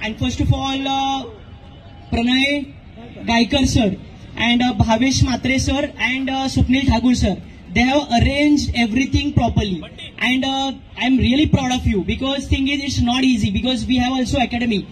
and first of all, Pranay Gaikar sir and Bhavesh Matre sir and Swapnil Thakur sir. They have arranged everything properly, and I'm really proud of you, because thing is it's not easy, because we have also academy,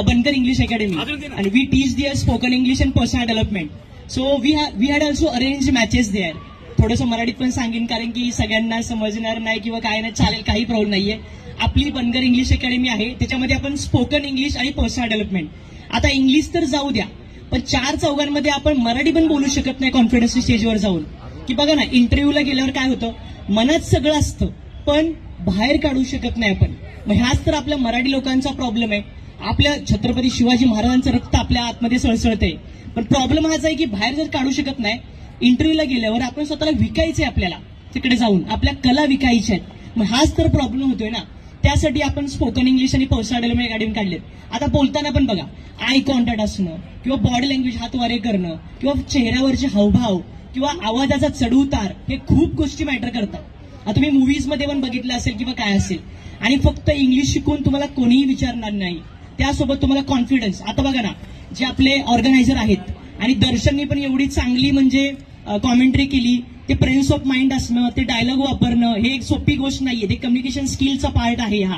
Bankar English Academy, and we teach their spoken English and personal development. So we had also arranged matches there. थोडंसं मराठीत पण सांगेन, कारण की सगळ्यांना समजणार नाही किंवा काय नाही, चालेल, काही प्रॉब्लेम नाहीये. आपली बनकर इंग्लिश अकॅडमी आहे, त्याच्यामध्ये आपण स्पोकन इंग्लिश आणि पर्सनल डेव्हलपमेंट. आता इंग्लिश तर जाऊ द्या, पण 4 चौघांमध्ये आपण मराठी पण बोलू शकत नाही कॉन्फिडन्स स्टेजवर जाऊन. की बघा ना, इंटरव्ह्यूला गेल्यावर काय होतं, मनात सगळं असतं पण बाहेर काढू शकत नाही आपण. मग ह्याच तर आपल्या मराठी लोकांचा प्रॉब्लेम आहे. आपल्या छत्रपती शिवाजी महाराजांचं रक्त आपल्या आतमध्ये सळसळतंय, पण प्रॉब्लेम हाच आहे की बाहेर जर काढू शकत नाही, इंटरव्ह्यूला गेल्यावर आपण स्वतःला विकायचंय, आपल्याला तिकडे जाऊन आपल्या कला विकायच्या आहेत. मग हाच तर प्रॉब्लेम होतोय ना. त्यासाठी आपण स्पोकन इंग्लिश आणि पर्सनल डेव्हलपमेंट अकॅडमी काढलेत. आता बोलताना पण बघा, आय कॉन्टॅक्ट असणं किंवा बॉडी लँग्वेज, हात वारे करणं किंवा चेहऱ्यावरचे हावभाव किंवा आवाजाचा चढउतार, हे खूप गोष्टी मॅटर करतात. आता तुम्ही मूव्हीज मध्ये पण बघितलं असेल किंवा काय असेल. आणि फक्त इंग्लिश शिकून तुम्हाला कोणीही विचारणार नाही, त्यासोबत तुम्हाला कॉन्फिडन्स. आता बघा ना, जे आपले ऑर्गनायझर आहेत, आणि दर्शननी पण एवढी चांगली म्हणजे कॉमेंट्री केली. ते प्रेझेन्स ऑफ माइंड असणं, ते डायलॉग वापरणं, हे एक सोपी गोष्ट नाहीये, ते कम्युनिकेशन स्किलचा पार्ट आहे हा.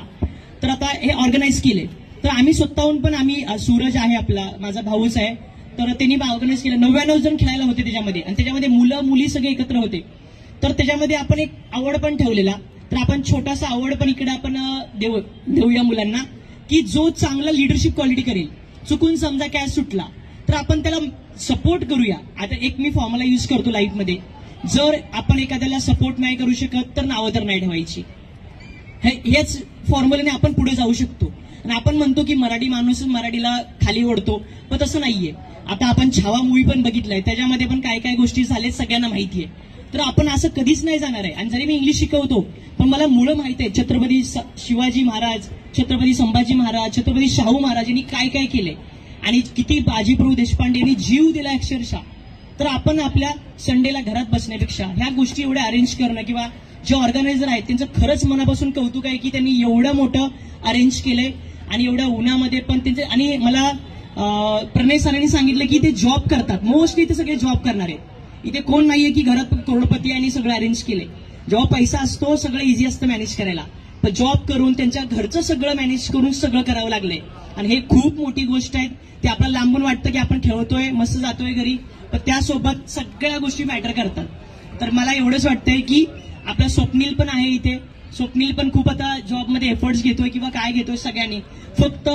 तर आता हे ऑर्गनाईज केले, तर आम्ही स्वतःहून पण, आम्ही सूरज आहे आपला, माझा भाऊच आहे, तर त्यांनी ऑर्गनाईज केलं. 99 जण खेळायला होते त्याच्यामध्ये, आणि त्याच्यामध्ये मुलं मुली सगळे एकत्र होते. तर त्याच्यामध्ये आपण एक आवड पण ठेवलेला. तर आपण छोटासा आवड पण इकडे आपण देऊया मुलांना, की जो चांगला लिडरशिप क्वालिटी करेल. चुकून समजा काय सुटला तर आपण त्याला सपोर्ट करूया. आता एक मी फॉर्म्युला यूज करतो लाईफमध्ये, जर आपण एखाद्याला सपोर्ट नाही करू शकत तर नावं तर नाही ठेवायची. हेच फॉर्म्युल्याने आपण पुढे जाऊ शकतो. आणि आपण म्हणतो की मराठी माणूस मराठीला खाली ओढतो, पण तसं नाहीये. आता आपण छावा मूवी पण बघितलाय, त्याच्यामध्ये पण काय काय गोष्टी झाल्यात सगळ्यांना माहितीये. तर आपण असं कधीच नाही जाणार आहे. आणि जरी मी इंग्लिश शिकवतो, पण मला मुळं माहिती आहे, छत्रपती शिवाजी महाराज, छत्रपती संभाजी महाराज, छत्रपती शाहू महाराज यांनी काय काय केले, आणि किती बाजीप्रभू देशपांडे यांनी जीव दिला अक्षरशः. तर आपण आपल्या संडेला घरात बसण्यापेक्षा ह्या गोष्टी एवढ्या अरेंज करणं, किंवा जे ऑर्गनायझर आहेत त्यांचं खरंच मनापासून कौतुक आहे की त्यांनी एवढं मोठं अरेंज केलंय, आणि एवढ्या उन्हामध्ये पण त्यांचे. आणि मला प्रणय सरांनी सांगितलं की ते जॉब करतात, मोस्टली ते सगळे जॉब करणार आहेत. इथे कोण नाहीये की घरात करोडपती आणि सगळं अरेंज केलंय. जेव्हा पैसा असतो सगळं इझी असतं मॅनेज करायला, पण जॉब करून त्यांच्या घरचं सगळं मॅनेज करून सगळं करावं लागलंय. आणि हे खूप मोठी गोष्ट आहे. ते आपल्याला लांबून वाटतं की आपण खेळतोय, मस्त जातोय घरी, पण त्यासोबत सगळ्या गोष्टी मॅटर करतात. तर मला एवढंच वाटतंय की आपला स्वप्नील पण आहे इथे. स्वप्नील पण खूप आता जॉबमध्ये एफर्ट्स घेतोय किंवा काय घेतोय, सगळ्यांनी फक्त